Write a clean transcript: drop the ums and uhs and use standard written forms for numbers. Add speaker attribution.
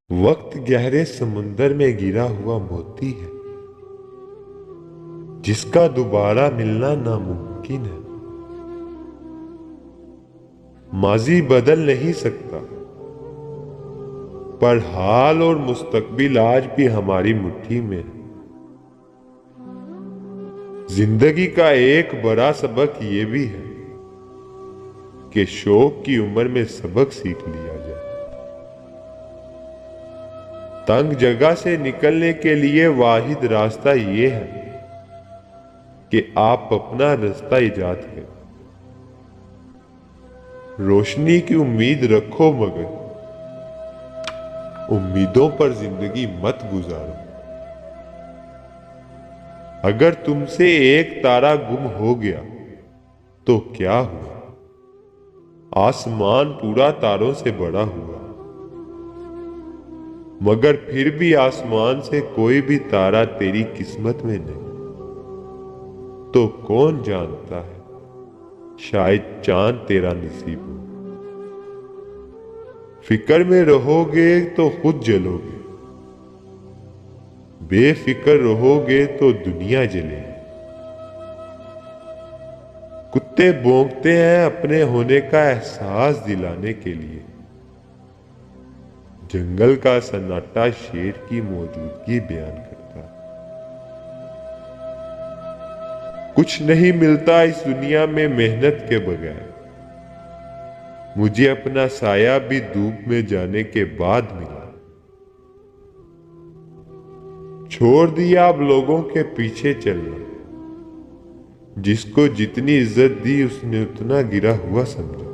Speaker 1: वक्त गहरे समुंदर में गिरा हुआ मोती है जिसका दोबारा मिलना नामुमकिन है। माजी बदल नहीं सकता, पर हाल और मुस्तकबिल आज भी हमारी मुट्ठी में है। जिंदगी का एक बड़ा सबक ये भी है कि शौक की उम्र में सबक सीख लिया जाए। तंग जगह से निकलने के लिए वाहिद रास्ता ये है कि आप अपना रास्ता इजाद करें। रोशनी की उम्मीद रखो, मगर उम्मीदों पर जिंदगी मत गुजारो। अगर तुमसे एक तारा गुम हो गया तो क्या हुआ? आसमान पूरा तारों से बड़ा हुआ, मगर फिर भी आसमान से कोई भी तारा तेरी किस्मत में नहीं। तो कौन जानता है, शायद चांद तेरा नसीब हो। फिक्र में रहोगे तो खुद जलोगे, बेफिक्र रहोगे तो दुनिया जलेगी। कुत्ते भौंकते हैं अपने होने का एहसास दिलाने के लिए। जंगल का सन्नाटा शेर की मौजूदगी बयान करता है। कुछ नहीं मिलता इस दुनिया में मेहनत के बगैर। मुझे अपना साया भी धूप में जाने के बाद मिला। छोड़ दिया अब लोगों के पीछे चलना। जिसको जितनी इज्जत दी उसने उतना गिरा हुआ समझा।